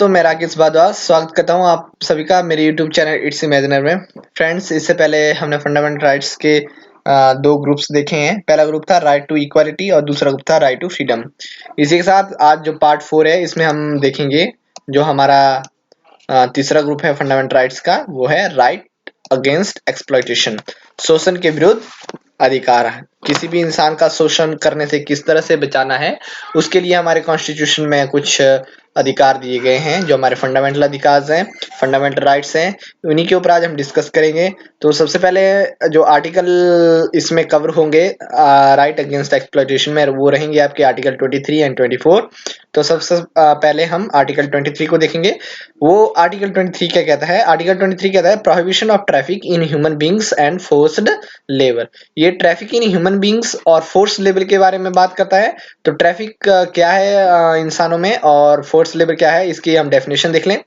दोस्तों, मैं राकेश भारद्वाज स्वागत करता हूं आप सभी का मेरे YouTube चैनल इट्स इमेजिनर में। फ्रेंड्स, इससे पहले हमने फंडामेंटल राइट्स के दो ग्रुप्स देखे हैं। पहला ग्रुप था राइट टू इक्वालिटी और दूसरा ग्रुप था राइट टू फ्रीडम। इसी के साथ आज जो पार्ट 4 है, इसमें हम देखेंगे जो हमारा तीसरा ग्रुप है फंडामेंटल राइट्स का, वो है राइट अगेंस्ट एक्सप्लॉयटेशन, शोषण के विरुद्ध अधिकार। किसी भी इंसान का शोषण करने से किस तरह से बचाना है, उसके लिए हमारे कॉन्स्टिट्यूशन में कुछ अधिकार दिए गए हैं जो हमारे फंडामेंटल अधिकार हैं, फंडामेंटल राइट्स हैं। उन्हीं के ऊपर आज हम डिस्कस करेंगे। तो सबसे पहले जो आर्टिकल इसमें कवर होंगे राइट अगेंस्ट एक्सप्लॉयटेशन में, वो रहेंगे आपके आर्टिकल 23 एंड 24। तो सबसे पहले हम आर्टिकल 23 को देखेंगे। वो आर्टिकल 23 क्या कहता है? आर्टिकल 23 कहता है prohibition of traffic in human beings and forced labour. ये ट्रैफिक इन ह्यूमन बींग्स और फोर्स लेबर के बारे में बात करता है। तो ट्रैफिक क्या है इंसानों में और फोर्स लेबर क्या है, इसकी हम डेफिनेशन देख लें।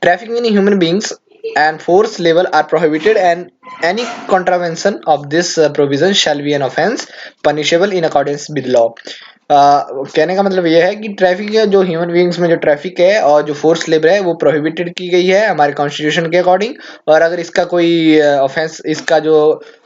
Traffic in human beings and forced labor are prohibited and any contravention of this provision shall be an offense punishable in accordance with law। कहने का मतलब यह है कि ट्रैफिक जो ह्यूमन बींग्स में जो ट्रैफिक है और जो फोर्स लेबर है वो प्रोहिबिटेड की गई है हमारे कॉन्स्टिट्यूशन के अकॉर्डिंग। और अगर इसका कोई ऑफेंस, इसका जो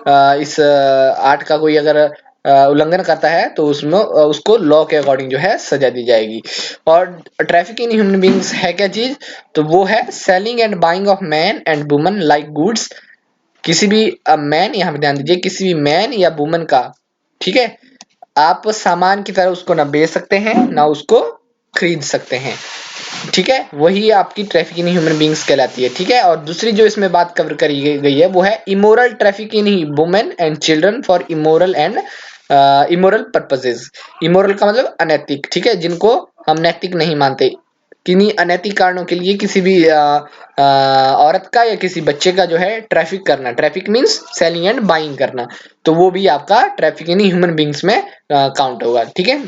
इस आर्ट का कोई अगर उल्लंघन करता है तो उसमें उसको लॉ के अकॉर्डिंग जो है सजा दी जाएगी। और ट्रैफिक इन ह्यूमन बींग्स है क्या चीज? तो वो है selling and buying of man and woman like goods. किसी भी मैन, यहाँ पे ध्यान दीजिए, किसी भी मैन या वुमन का, ठीक है, आप सामान की तरह उसको ना बेच सकते हैं ना उसको खरीद सकते हैं, ठीक है। वही आपकी ट्रैफिक इन ह्यूमन बींग्स कहलाती है, ठीक है। और दूसरी जो इसमें बात कवर करी गई है वो है immoral traffic in women and children for immoral and immoral purposes. Immoral का मतलब अनैतिक, ठीक है, जिनको हम नैतिक नहीं मानते। किन्हीं अनैतिक कारणों के लिए किसी भी औरत का या किसी बच्चे का जो है ट्रैफिक करना, traffic means selling and buying करना, तो वो भी आपका ट्रैफिक इन ह्यूमन बींग्स में काउंट होगा, ठीक है।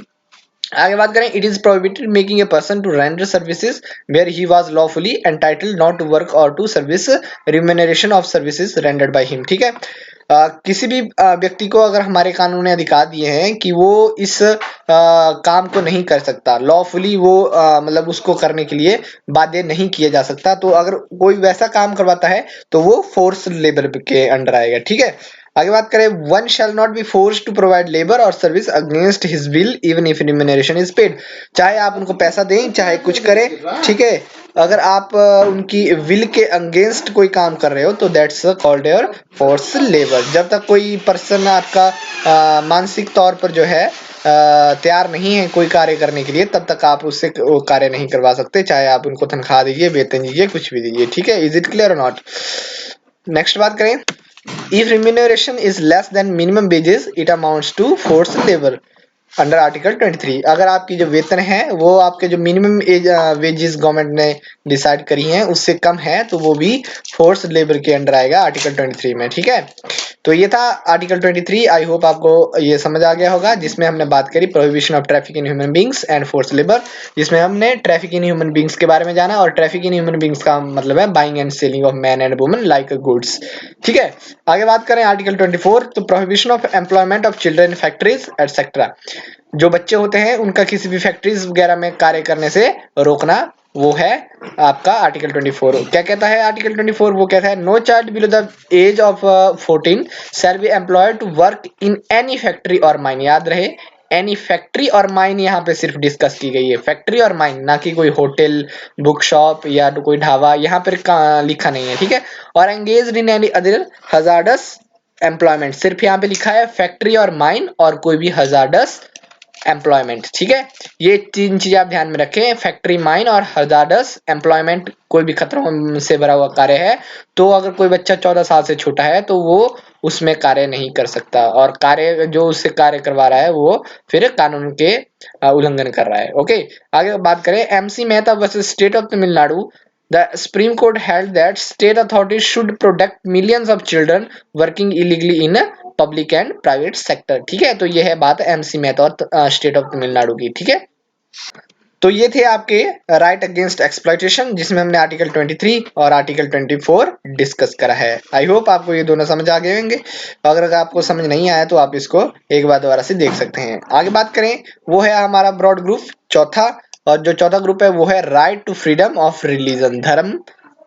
आगे बात करें, it is prohibited making a person to render services where he was lawfully entitled not to work और to service remuneration of services rendered by him, ठीक है। किसी भी व्यक्ति को अगर हमारे कानून ने अधिकार दिए हैं कि वो इस काम को नहीं कर सकता, लॉफुली वो मतलब उसको करने के लिए बाध्य नहीं किया जा सकता, तो अगर कोई वैसा काम करवाता है तो वो फोर्स लेबर के अंडर आएगा, ठीक है। आगे बात करें, one shall not be force to provide labour और service against his will even if remuneration is paid. चाहे आप उनको पैसा दें चाहे कुछ करें, ठीक है, अगर आप उनकी विल के अगेंस्ट कोई काम कर रहे हो तो that's called your force labour. जब तक कोई पर्सन आपका मानसिक तौर पर जो है तैयार नहीं है कोई कार्य करने के लिए, तब तक आप उससे वो कार्य नहीं करवा सकते, चाहे आप उनको तनख्वाह दीजिए, वेतन दीजिए, कुछ भी दीजिए, ठीक है। इज इट क्लियर और नॉट? नेक्स्ट बात करें, if remuneration is less than minimum wages it amounts to forced labor under article 23। अगर आपकी जो वेतन है वो आपके जो मिनिमम वेजेस गवर्नमेंट ने डिसाइड करी हैं उससे कम है तो वो भी फोर्स लेबर के अंडर आएगा आर्टिकल 23 में, ठीक है। तो ये था आर्टिकल 23। आई होप आपको ये समझ आ गया होगा, जिसमें हमने बात करी prohibition of traffic in human beings and force labour, जिसमें हमने ट्रैफिक इन ह्यूमन बींग्स के बारे में जाना। और ट्रैफिक इन ह्यूमन बींग्स का मतलब है buying and selling of man and woman like goods, ठीक है। आगे बात करें आर्टिकल 24, तो prohibition of employment of children factories etcetera. जो बच्चे होते हैं उनका किसी भी फैक्ट्रीज वगैरह में कार्य करने से रोकना, वो है आपका आर्टिकल 24। क्या कहता है आर्टिकल 24? वो कहता है no child below the age of 14 shall be employed to work in any factory or mine. याद रहे, एनी फैक्ट्री और माइन यहाँ पे सिर्फ डिस्कस की गई है, फैक्ट्री और माइन, ना कि कोई होटल, बुक शॉप या तो कोई ढाबा यहाँ पर लिखा नहीं है, ठीक है। और engage in any other hazardous employment, सिर्फ यहाँ पे लिखा है फैक्ट्री और माइन और कोई भी हजार्डस एम्प्लॉयमेंट, ठीक है। ये तीन चीजें आप ध्यान में रखें, फैक्ट्री, माइन और हजार्डस एम्प्लॉयमेंट। कोई भी खतरों से भरा हुआ कार्य है तो अगर कोई बच्चा 14 साल से छोटा है तो वो उसमें कार्य नहीं कर सकता, और कार्य जो उससे कार्य करवा रहा है वो फिर कानून के उल्लंघन कर रहा है, ओके। आगे बात करें, MC Mehta versus state of Tamil Nadu. The Supreme Court held that state authorities should protect millions of children working illegally in public and private sector, ठीक है। तो ये है बात एमसी मेहता और स्टेट ऑफ तमिलनाडु की, ठीक है। तो ये थे आपके राइट अगेंस्ट एक्सप्लॉयटेशन, जिसमें हमने आर्टिकल 23 और आर्टिकल 24 डिस्कस करा है। आई होप आपको ये दोनों समझ आ गए होंगे। अगर आपको समझ नहीं आया तो आप इसको एक बार दोबारा से देख सकते हैं। आगे बात करें, वो है हमारा ब्रॉड ग्रुप चौथा, और जो चौथा ग्रुप है वो है right to freedom of religion, धर्म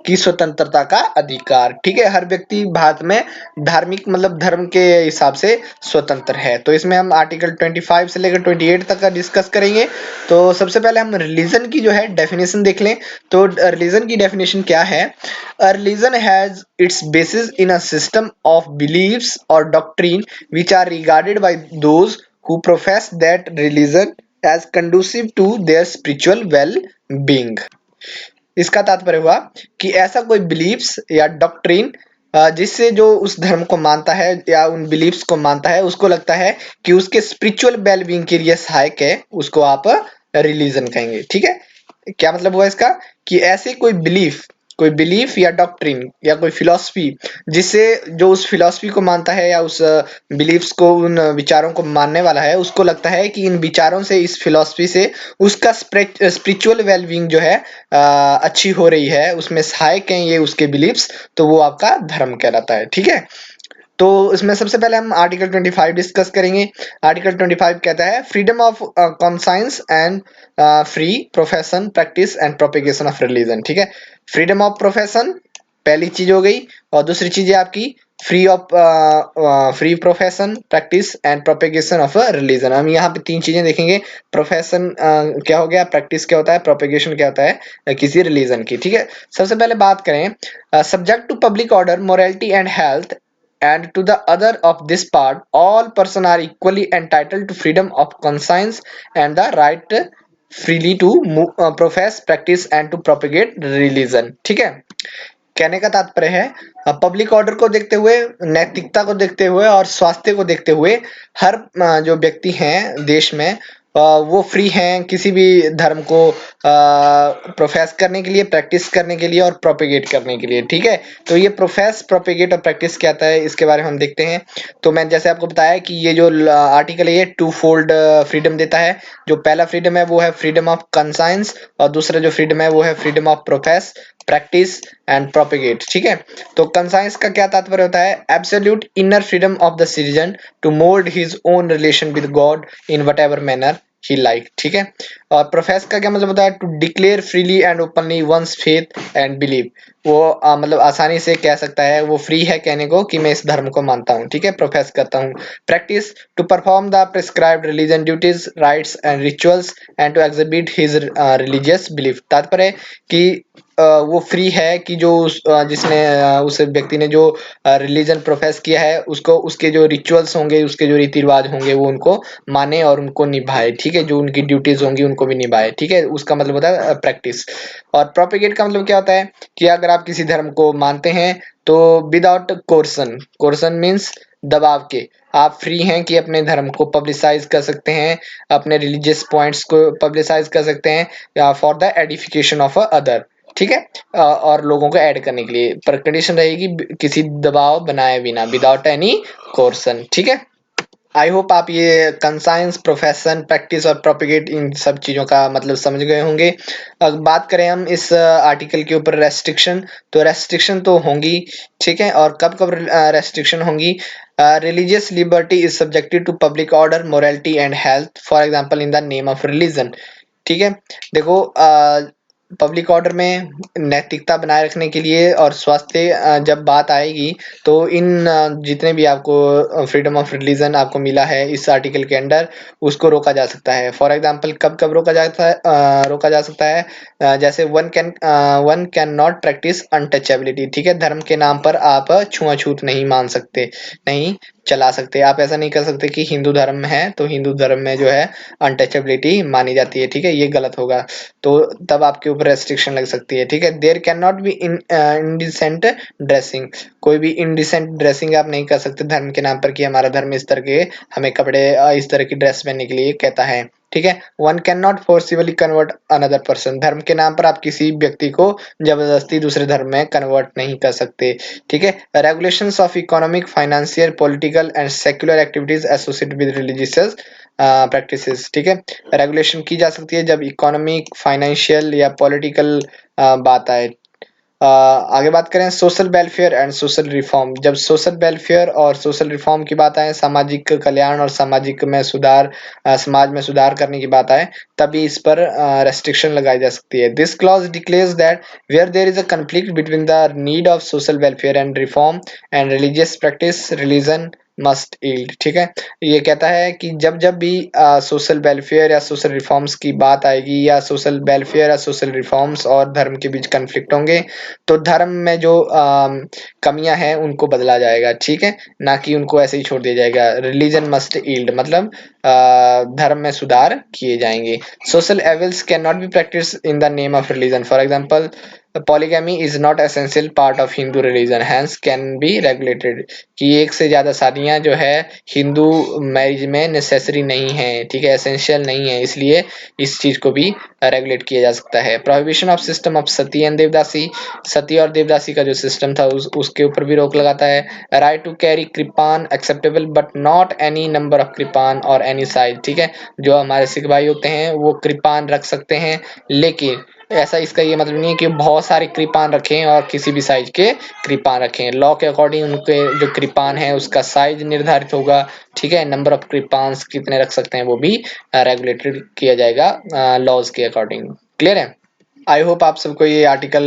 की स्वतंत्रता का अधिकार। ठीक है, हर व्यक्ति भारत में धार्मिक मतलब धर्म के हिसाब से स्वतंत्र है। तो इसमें हम आर्टिकल 25 से लेकर 28 तक का डिस्कस करेंगे। तो सबसे पहले हम रिलीजन की जो है डेफिनेशन देख लें। तो रिलीजन की डेफिनेशन क्या है? A religion has its basis in a system of beliefs or doctrine which are regarded by those who profess that religion as conducive to their spiritual well-being। इसका तात्पर्य हुआ कि ऐसा कोई बिलीफ्स या डॉक्ट्रिन जिससे जो उस धर्म को मानता है या उन बिलीफ्स को मानता है उसको लगता है कि उसके स्पिरिचुअल वेलबींग के लिए सहायक है, उसको आप रिलीजन कहेंगे। ठीक है, क्या मतलब हुआ इसका? कि ऐसे कोई बिलीफ या डॉक्ट्रिन या कोई फिलॉसफी जिससे जो उस फिलॉसफी को मानता है या उस बिलीफ्स को, उन विचारों को मानने वाला है, उसको लगता है कि इन विचारों से, इस फिलॉसफी से उसका स्पिरिचुअल वेलबींग जो है अच्छी हो रही है, उसमें सहायक हैं ये उसके बिलीफ्स, तो वो आपका धर्म कहलाता है। ठीक है, तो इसमें सबसे पहले हम आर्टिकल 25 डिस्कस करेंगे। आर्टिकल 25 कहता है freedom of conscience and free profession practice and propagation of religion. ठीक है, फ्रीडम ऑफ प्रोफेशन पहली चीज हो गई, और दूसरी चीज है आपकी free profession practice and propagation of religion. हम यहाँ पे तीन चीजें देखेंगे। प्रोफेशन क्या हो गया, प्रैक्टिस क्या होता है, प्रोपेगेशन क्या होता है किसी रिलीजन की। ठीक है, सबसे पहले बात करें subject to public order, morality and health and to the other of this part, all persons are equally entitled to freedom of conscience and the right freely to profess, practice and to propagate religion। ठीक है, कहने का तात्पर्य है public order को देखते हुए, नैतिकता को देखते हुए और स्वास्थ्य को देखते हुए हर जो व्यक्ति हैं देश में वो फ्री हैं किसी भी धर्म को प्रोफेस करने के लिए, प्रैक्टिस करने के लिए और प्रोपेगेट करने के लिए। ठीक है, तो ये प्रोफेस, प्रोपेगेट और प्रैक्टिस क्या होता है इसके बारे में हम देखते हैं। तो मैं जैसे आपको बताया कि ये जो आर्टिकल है ये टू फोल्ड फ्रीडम देता है। जो पहला फ्रीडम है वो है फ्रीडम ऑफ कंसाइंस, और दूसरा जो फ्रीडम है वो है freedom of profess, practice and propagate. ठीक है, तो कंसाइंस का क्या तात्पर्य होता है? Absolute inner freedom of the citizen to mould his own relation with God in whatever manner he like. ठीक है, और प्रोफेस का क्या मतलब होता है? To declare freely and openly one's faith and belief. वो मतलब आसानी से कह सकता है, वो फ्री है कहने को कि मैं इस धर्म को मानता हूँ। ठीक है, प्रोफेस करता हूँ। Practice to perform the prescribed religion duties, rights and rituals and to exhibit his religious belief. तात्पर्य कि वो फ्री है कि जो जिसने उस व्यक्ति ने जो रिलीजन प्रोफेस किया है उसको, उसके जो रिचुअल्स होंगे, उसके जो रीति रिवाज होंगे वो उनको माने और उनको निभाए। ठीक है, जो उनकी ड्यूटीज होंगी उनको भी निभाए। ठीक है, उसका मतलब होता है प्रैक्टिस। और प्रोपेगेट का मतलब क्या होता है कि अगर आप किसी धर्म को मानते हैं तो विदाउट कोर्सन, कोर्सन मीन्स दबाव के, आप फ्री हैं कि अपने धर्म को पब्लिसाइज कर सकते हैं, अपने रिलीजियस पॉइंट्स को पब्लिसाइज कर सकते हैं for the edification of other. ठीक है, और लोगों को ऐड करने के लिए, पर कंडीशन रहेगी किसी दबाव बनाए बिना, विदाउट एनी कोर्सन। ठीक है, आई होप आप ये कंसाइंस, प्रोफेशन, प्रैक्टिस और प्रोपेगेट इन सब चीजों का मतलब समझ गए होंगे। अब बात करें हम इस आर्टिकल के ऊपर रेस्ट्रिक्शन, तो रेस्ट्रिक्शन तो होंगी। ठीक है, और कब कब रेस्ट्रिक्शन होंगी? Religious liberty is subjected to public order, morality and health, for example in the name of religion. ठीक है, देखो पब्लिक ऑर्डर में नैतिकता बनाए रखने के लिए और स्वास्थ्य जब बात आएगी तो इन जितने भी आपको फ्रीडम ऑफ रिलीजन आपको मिला है इस आर्टिकल के अंडर, उसको रोका जा सकता है। फॉर एग्जांपल कब कब रोका जाता है, रोका जा सकता है? जैसे one can not practice untouchability. ठीक है, धर्म के नाम पर आप छुआछूत नहीं मान सकते, नहीं चला सकते। आप ऐसा नहीं कर सकते कि हिंदू धर्म है तो हिंदू धर्म में जो है अनटचेबिलिटी मानी जाती है। ठीक है, ये गलत होगा, तो तब आपके ऊपर रेस्ट्रिक्शन लग सकती है। ठीक है, there can not be indecent dressing, कोई भी इनडिसेंट ड्रेसिंग आप नहीं कर सकते धर्म के नाम पर कि हमारा धर्म इस तरह के, हमें कपड़े इस तरह की ड्रेस पहनने के लिए कहता है। ठीक है, one can not forcibly convert another person, धर्म के नाम पर आप किसी व्यक्ति को जबरदस्ती दूसरे धर्म में कन्वर्ट नहीं कर सकते। ठीक है, regulations of economic, financial, political and secular activities associated with religious practices. ठीक है, रेगुलेशन की जा सकती है जब इकोनॉमिक, फाइनेंशियल या पॉलिटिकल बात आए। आगे बात करें social welfare and social reform. जब सोशल वेलफेयर और सोशल रिफॉर्म की बात आए, सामाजिक कल्याण और सामाजिक में सुधार, समाज में सुधार करने की बात आए, तभी इस पर रेस्ट्रिक्शन लगाई जा सकती है। This clause declares that where there is a conflict between the need of social welfare and reform and religious practice, religion must yield। ठीक है, ये कहता है कि जब जब भी सोशल वेलफेयर या सोशल रिफॉर्म्स की बात आएगी, या सोशल वेलफेयर या सोशल रिफॉर्म्स और धर्म के बीच कन्फ्लिक्ट होंगे, तो धर्म में जो कमियां हैं उनको बदला जाएगा। ठीक है, ना कि उनको ऐसे ही छोड़ दिया जाएगा। रिलीजन मस्ट यील्ड मतलब धर्म में सुधार किए जाएंगे। Social evils can not B practice in the name of religion. For example, polygamy is not essential part of Hindu religion, hence can be regulated। कि एक से ज्यादा शादियां जो है हिंदू मैरिज में नेसेसरी नहीं है, ठीक है, एसेंशियल नहीं है, इसलिए इस चीज को भी रेगुलेट किया जा सकता है। Prohibition of system of sati and devadasi. Sati और देवदासी का जो सिस्टम था उसके ऊपर भी रोक लगाता है। Right to carry kirpan acceptable but not any number of kirpan और एनी साइज। ठीक है, जो हमारे सिख भाई होते हैं वो कृपान रख सकते हैं, लेकिन ऐसा इसका ये मतलब नहीं है कि बहुत सारे कृपान रखें और किसी भी साइज के कृपान रखें। लॉ के अकॉर्डिंग उनके जो कृपान है उसका साइज निर्धारित होगा। ठीक है, नंबर ऑफ कृपान कितने रख सकते हैं वो भी रेगुलेटेड किया जाएगा लॉज के अकॉर्डिंग। क्लियर है? आई होप आप सबको ये आर्टिकल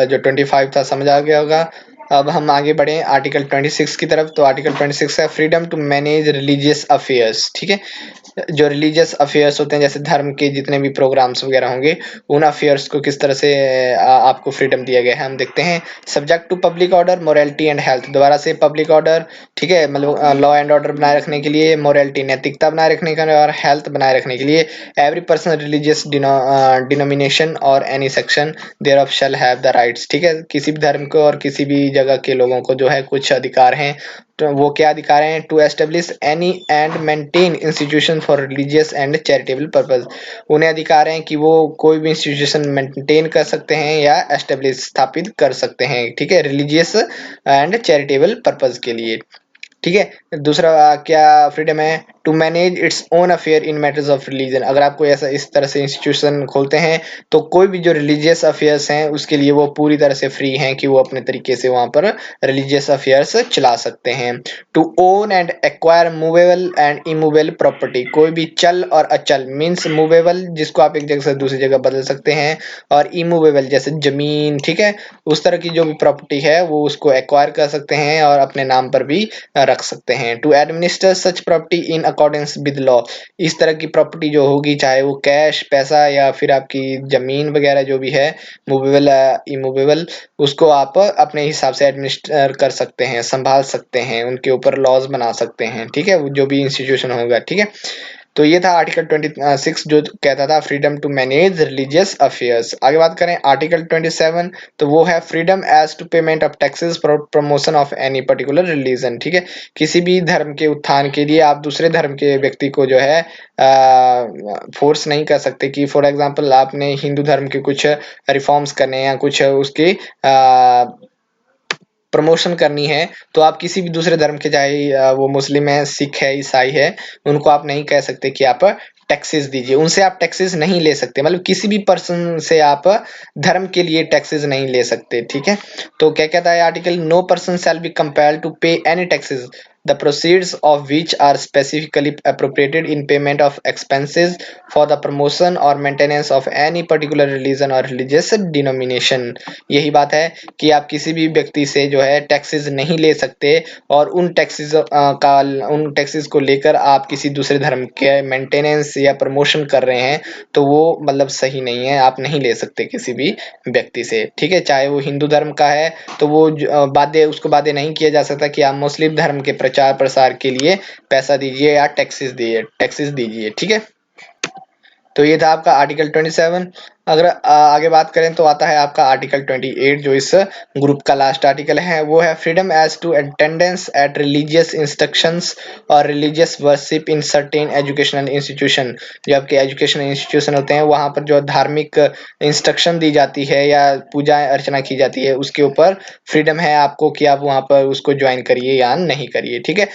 जो 25 था समझ आ गया होगा। अब हम आगे बढ़े आर्टिकल 26 की तरफ। तो आर्टिकल 26 है freedom to manage religious affairs. ठीक है, जो रिलीजियस अफेयर्स होते हैं, जैसे धर्म के जितने भी प्रोग्राम्स वगैरह होंगे, उन अफेयर्स को किस तरह से आपको फ्रीडम दिया गया है हम देखते हैं। Subject to public order, morality and health. दोबारा से पब्लिक ऑर्डर, ठीक है, मतलब लॉ एंड ऑर्डर बनाए रखने के लिए, मोरालिटी नैतिकता बनाए रखने के लिए, और हेल्थ बनाए रखने के लिए। Every person religious denomination or any section thereof shall have the rights. ठीक है, किसी भी धर्म को और किसी भी जगह के लोगों को जो है कुछ अधिकार हैं। तो वो क्या अधिकार हैं? To establish any and maintain institution for religious and charitable purpose. उन्हें अधिकार हैं कि वो कोई भी इंस्टीट्यूशन मेंटेन कर सकते हैं या एस्टेब्लिश स्थापित कर सकते हैं, ठीक है, रिलीजियस एंड चैरिटेबल पर्पस के लिए। ठीक है, दूसरा क्या फ्रीडम है? To manage its own affair in matters of religion. अगर आप कोई ऐसा इस तरह से इंस्टीट्यूशन खोलते हैं, तो कोई भी जो रिलीजियस अफेयर्स हैं उसके लिए वो पूरी तरह से फ्री हैं कि वो अपने तरीके से वहां पर रिलीजियस अफेयर्स चला सकते हैं। To own and acquire movable and immovable property. कोई भी चल और अचल मीन्स मूवेबल जिसको आप एक जगह से दूसरी जगह बदल सकते हैं, और इमूवेबल जैसे जमीन, ठीक है, उस तरह की जो भी प्रॉपर्टी है वो उसको एक्वायर कर सकते हैं और अपने नाम पर भी रख सकते हैं। To administer such property in accordance with law. इस तरह की प्रॉपर्टी जो होगी, चाहे वो कैश पैसा या फिर आपकी जमीन वगैरह जो भी है, मूवेबल इमूवेबल, उसको आप अपने हिसाब से एडमिनिस्टर कर सकते हैं, संभाल सकते हैं, उनके ऊपर लॉज बना सकते हैं। ठीक है, जो भी इंस्टीट्यूशन होगा। ठीक है, तो ये था आर्टिकल 26 जो कहता था freedom to manage religious affairs. आगे बात करें आर्टिकल 27, तो वो है freedom as to payment of taxes for promotion of any particular religion. ठीक है, किसी भी धर्म के उत्थान के लिए आप दूसरे धर्म के व्यक्ति को जो है फोर्स नहीं कर सकते कि फॉर एग्जांपल आपने हिंदू धर्म के कुछ रिफॉर्म्स करने या कुछ उसके प्रमोशन करनी है, तो आप किसी भी दूसरे धर्म के, चाहे वो मुस्लिम है, सिख है, ईसाई है, उनको आप नहीं कह सकते कि आप टैक्सेस दीजिए। उनसे आप टैक्सेस नहीं ले सकते, मतलब किसी भी पर्सन से आप धर्म के लिए टैक्सेस नहीं ले सकते। ठीक है, तो क्या कहता है article? No person shall be compelled to pay any taxes the proceeds of which are specifically appropriated in payment of expenses for the promotion or maintenance of any particular religion or religious denomination। यही बात है कि आप किसी भी व्यक्ति से जो है टैक्सेस नहीं ले सकते, और उन टैक्सेस को लेकर आप किसी दूसरे धर्म के मेंटेनेंस या प्रमोशन कर रहे हैं, तो वो मतलब सही नहीं है, आप नहीं ले सकते किसी भी व्यक्ति से। ठीक है, चाहे वो हिंदू धर्म का है तो वो बाध्य, उसको बाध्य नहीं किया जा सकता कि आप मुस्लिम धर्म के प्रचार प्रसार के लिए पैसा दीजिए या टैक्सेस दीजिए। ठीक है, तो ये था आपका आर्टिकल 27। अगर आगे बात करें तो आता है आपका आर्टिकल 28 जो इस ग्रुप का लास्ट आर्टिकल है। वो है freedom as to attendance at religious instructions और religious worship in certain educational institution. जो आपके एजुकेशनल इंस्टीट्यूशन होते हैं वहां पर जो धार्मिक इंस्ट्रक्शन दी जाती है या पूजा अर्चना की जाती है, उसके ऊपर फ्रीडम है आपको कि आप वहां पर उसको ज्वाइन करिए या नहीं करिए। ठीक है,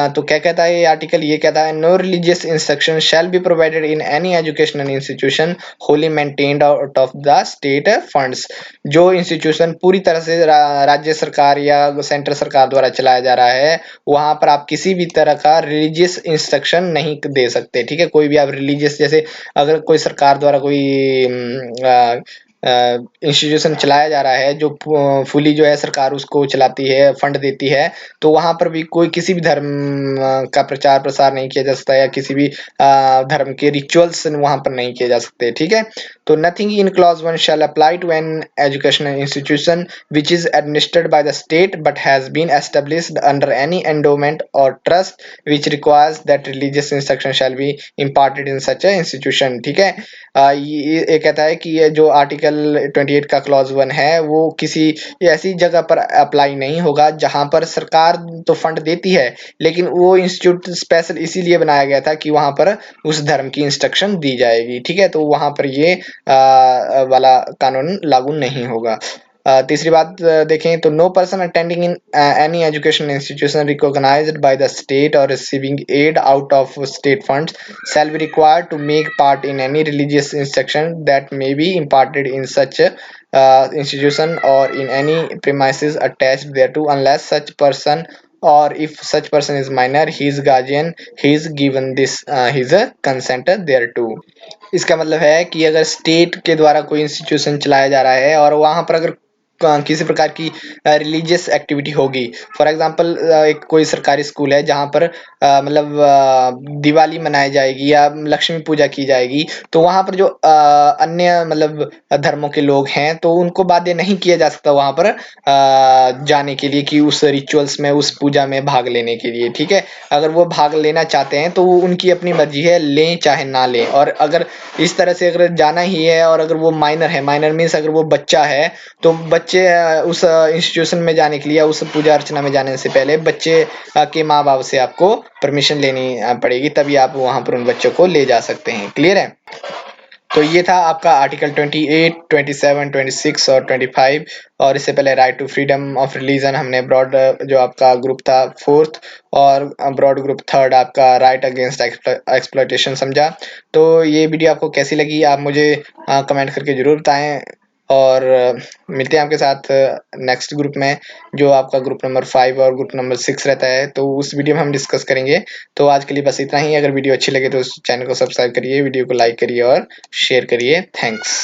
तो क्या कहता है ये आर्टिकल? ये कहता है no religious instruction shall be provided in any educational institution wholly maintain obtained out of the state funds। जो इंस्टीट्यूशन पूरी तरह से राज्य सरकार या सेंट्रल सरकार द्वारा चलाया जा रहा है, वहां पर आप किसी भी तरह का रिलीजियस इंस्ट्रक्शन नहीं दे सकते। ठीक है, कोई भी आप रिलीजियस, जैसे अगर कोई सरकार द्वारा कोई इंस्टीट्यूशन चलाया जा रहा है जो फुली जो है सरकार उसको चलाती है, फंड देती है, तो वहां पर भी कोई किसी भी धर्म का प्रचार प्रसार नहीं किया जा सकता, या किसी भी धर्म के रिचुअल्स वहां पर नहीं किए जा सकते। ठीक है, तो nothing in clause 1 shall apply to an educational institution which is administered by the state but has been established under any endowment or trust which requires that religious instruction shall be imparted in such a institution। ठीक है, ये कहता है कि ये जो article 28 का clause 1 है वो किसी ऐसी जगह पर अप्लाई नहीं होगा जहां पर सरकार तो फंड देती है, लेकिन वो इंस्टीट्यूट स्पेशल इसीलिए बनाया गया था कि वहां पर उस धर्म की इंस्ट्रक्शन दी जाएगी। ठीक है, तो वहां पर ये वाला कानून लागू नहीं होगा। तीसरी बात देखें तो no person attending in any educational institution recognised by the state और receiving aid out of state funds shall be required to make part in any religious instruction that may be imparted in such institution or in any premises attached thereto unless such person or if such person is minor his guardian he is given this his consent thereto। इसका मतलब है कि अगर state के द्वारा कोई institution चलाया जा रहा है और वहां पर अगर किसी प्रकार की रिलीजियस एक्टिविटी होगी, फॉर एग्जांपल एक कोई सरकारी स्कूल है जहां पर मतलब दिवाली मनाई जाएगी या लक्ष्मी पूजा की जाएगी, तो वहां पर जो अन्य मतलब धर्मों के लोग हैं तो उनको बाध्य नहीं किया जा सकता वहां पर जाने के लिए कि उस रिचुअल्स में, उस पूजा में भाग लेने के लिए। ठीक है, अगर वो भाग लेना चाहते हैं तो वो उनकी अपनी मर्जी है, लें चाहे ना लें। और अगर इस तरह से अगर जाना ही है और अगर वो माइनर है, माइनर मीन्स अगर वो बच्चा है, तो बच्चे उस इंस्टीट्यूशन में जाने के लिए या उस पूजा अर्चना में जाने से पहले बच्चे के माँ बाप से आपको परमिशन लेनी पड़ेगी, तभी आप वहां पर उन बच्चों को ले जा सकते हैं। क्लियर है? तो ये था आपका आर्टिकल 28, 27, 26 और 25। और इससे पहले right to freedom of religion हमने ब्रॉड जो आपका ग्रुप था फोर्थ, और ब्रॉड ग्रुप थर्ड आपका राइट अगेंस्ट एक्सप्लॉयटेशन समझा। तो ये वीडियो आपको कैसी लगी आप मुझे कमेंट करके जरूर बताएं, और मिलते हैं आपके साथ नेक्स्ट ग्रुप में, जो आपका ग्रुप नंबर 5 और ग्रुप नंबर 6 रहता है, तो उस वीडियो में हम डिस्कस करेंगे। तो आज के लिए बस इतना ही। अगर वीडियो अच्छी लगे तो चैनल को सब्सक्राइब करिए, वीडियो को लाइक करिए और शेयर करिए। थैंक्स।